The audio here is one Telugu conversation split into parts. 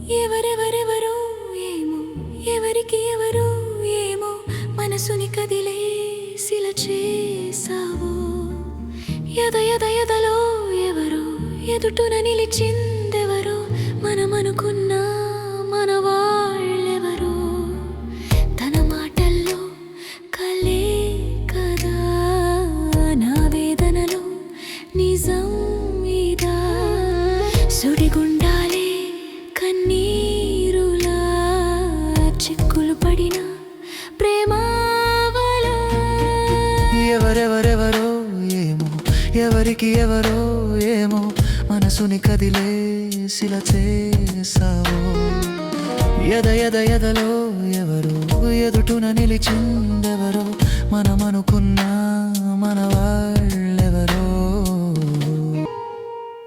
ఎవరెవరెవరో ఏమో, ఎవరికి ఎవరో ఏమో, మనసుని కదిలేసిల చేసావో. ఎదలో ఎవరో, ఎదుటున నిలిచిందెవరో, మనమనుకున్న మన వాళ్ళెవరో. తన మాటల్లో కలే కదా, నా వేదనలో నిజం ఇదా. సుడిగుండాలే కన్నీరులా, చిక్కులు పడిన ప్రేమవలా. ఎవరెవరెవరో ఏమో, ఎవరికి ఎవరో ఏమో, మనసుని కదిలేసిల చేసావో. ఎదలో ఎవరో, ఎదుటున నిలిచిందెవరో, మనమనుకున్న మన వాళ్ళెవరో.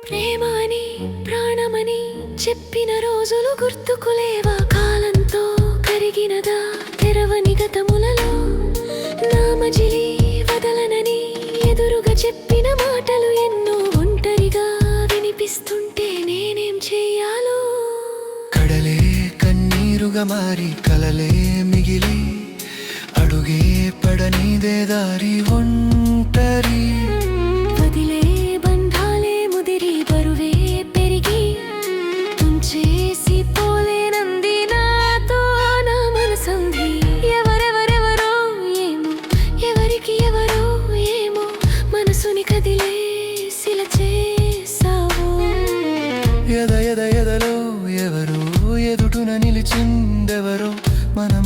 ప్రేమ అని ప్రాణమని చెప్పిన రోజులు గుర్తుకులేవా? కాలంతో కరిగినదా తెరవని గతములలో? నామజిలి వదలనని ఎదురుగా చెప్పిన మాటలు ఎన్నో ఒంటరిగా వినిపిస్తుంటే నేనేం చెయ్యాలో? కడలే కన్నీరుగా మారి కలలే మిగిలి, అడుగే పడనిదే దారి ఒంటరి. వదిలే బంధాలే ముదిరి బరువే పెరిగి, తుంచేసి పోలేనంది నాతో నా మనసంధి. ఎవరెవరెవరో ఏమో, ఎవరికి ఎవరో ఏమో, మనసుని కదిలేసిల చేసావో. ఎదలో ఎవరో, ఎదుటున నిలిచిందెవరో, మనం